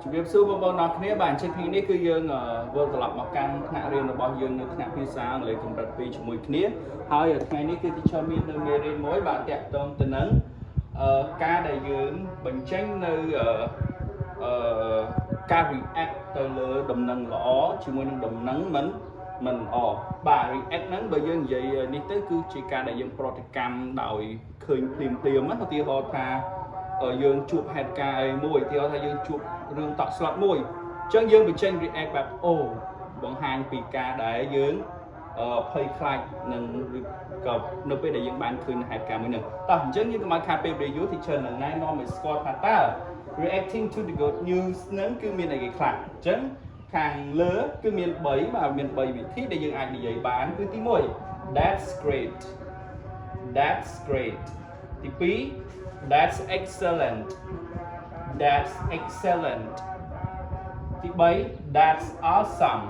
ជំរាបសួរបងប្អូនអរគ្នាបាទអញ្ចឹងថ្ងៃនេះគឺយើងវិលត្រឡប់មកកាន់ថ្នាក់រៀនរបស់យើងនៅថ្នាក់ភាសាអង់គ្លេសកម្រិត2ជាមួយគ្នាហើយថ្ងៃនេះគឺ teacher មាននៅមេរៀនមួយបាទតាក់ទងទៅនឹងការដែលយើងបញ្ចេញនៅការ react ទៅលើដំណឹងល្អជាមួយនឹងដំណឹងមិនល្អបាទ react ហ្នឹងបើយើងនិយាយនេះទៅគឺជាការដែលយើងប្រតិកម្មដោយឃើញភ្លាមណាឧទាហរណ៍ថាយើងជួបហេតុការណ៍អីមួយឧទាហរណ៍ថាយើងជួបរឿងតក់ស្លុតមួយអញ្ចឹងយើងបញ្ចេញ react បែបអូបង្ហាញពីការដែលយើងភ័យខ្លាចនឹងក៏នៅពេលដែលយើងបានឃើញហេតុការណ៍មួយហ្នឹងតោះអញ្ចឹងយើងកុំឲ្យខាតពេលវេលាយូរ teacher នឹងណែនាំឲ្យស្គាល់ថាតើ reacting to the good news ហ្នឹងគឺមានអីគេខ្លះអញ្ចឹងខាងលើគឺមាន3បាទមាន3វិធីដែលយើងអាចនិយាយបានគឺទី1 that's great ទី2 that's excellent ទី3 that's awesome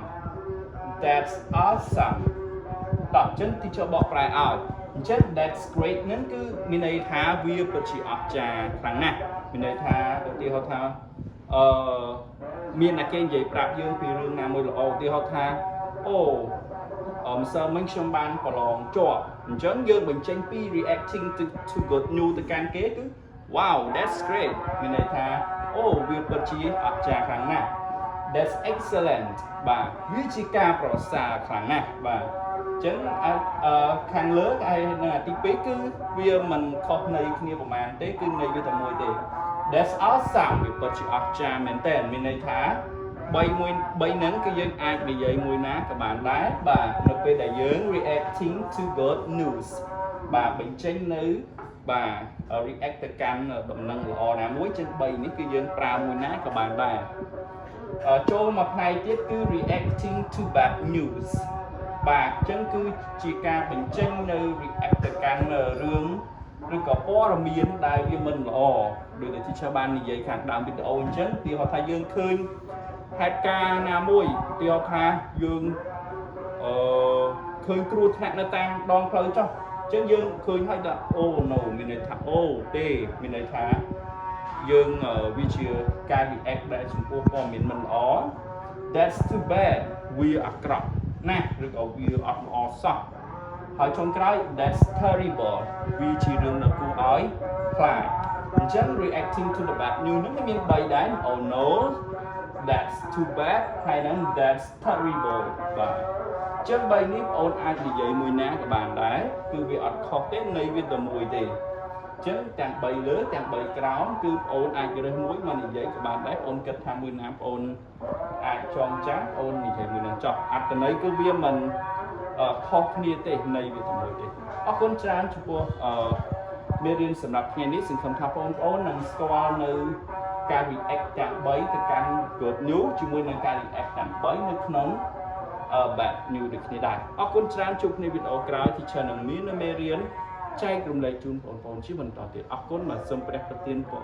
តោះអញ្ចឹងទីចូលបកប្រែឲ្យអញ្ចឹង that's great ហ្នឹងគឺមានន័យថាវាពិតជាអស្ចារ្យខ្លាំងណាស់មានន័យថាឧទាហរណ៍ថាមានតែគេនិយាយប្រាប់យើងពីរឿងណាមួយល្អឧទាហរណ៍ថាអូម្សិលមិញខ្ញុំបានប្រឡងជាប់អញ្ចឹងយើងបញ្ចេញពី reacting to good news ទៅកាន់គេគឺ wow that's great មានន័យថាអូវាពិតជាអស្ចារ្យខ្លាំងណាស់ that's excellent បាទវាជាការប្រសើរខ្លាំងណាស់បាទអញ្ចឹងខាងលើឯនៅទី2គឺវាមិនខុសន័យគ្នាប្រហែលទេគឺន័យវាតែមួយទេ that's awesome វាពិតជាអស្ចារ្យមែនតើមានន័យថា3ហ្នឹងគឺយើងអាចនិយាយមួយណាក៏បានដែរបាទនៅពេលដែលយើង reacting to good news បាទបញ្ចេញនៅបាទ react ទៅកាន់ដំណឹងល្អណាមួយចឹង3នេះគឺយើងប្រើមួយណាក៏បានដែរចូលមកផ្នែកទៀតគឺ reacting to bad news បាទអញ្ចឹងគឺជាការបញ្ចេញនៅ react ទៅកាន់រឿងឬក៏ព័ត៌មានដែលវាមិនល្អដូចដែល teacher បាននិយាយខាងដើមវីដេអូអញ្ចឹងឧទាហរណ៍ថាយើងឃើញហេតុការណ៍ណាមួយឧទាហរណ៍ថាយើងឃើញគ្រោះថ្នាក់នៅតាមដងផ្លូវចុះអញ្ចឹងយើងឃើញហើយថាអូ no មានន័យថាអូទេមានន័យថាយើងវាជាការ react ដែលចំពោះព័ត៌មានមិនល្អ that's too bad វាអាក្រក់ណាស់ឬក៏វាអត់ល្អសោះហើយចុងក្រោយ that's terrible វាជារឿងដែលគួរឲ្យខ្លាចអញ្ចឹង reacting to the bad news ហ្នឹងមាន3ដែរ oh no that's too bad ហើយនឹង that's terrible បាទអញ្ចឹង3នេះបងអូនអាចនិយាយមួយណាក៏បានដែរគឺវាអត់ខុសទេន័យវាតែមួយទេអញ្ចឹងទាំង3លើទាំង3ក្រោមគឺបងអូនអាចរើសមួយមកនិយាយក៏បានដែរបងអូនគិតថាមួយណាបងអូនអាចចងចាំបងអូននិយាយមួយនឹងចោះអត្ថន័យគឺវាមិនខុសគ្នាទេន័យវាតែមួយទេអរគុណច្រើនចំពោះមេរៀនសម្រាប់ថ្ងៃនេះសង្ឃឹមថាបងប្អូននឹងស្គាល់នៅការ react ទាំង3ទៅកាន់ good news ជាមួយនឹងការ react ទាំង3នៅក្នុងbad news ដូចគ្នាដែរអរគុណច្រើនជួបគ្នាវីដេអូក្រោយ teacher នឹងមានមេរៀនចែករំលែកជូនបងប្អូនជាបន្តទៀតអរគុណបាទសូមព្រះប្រទានពរ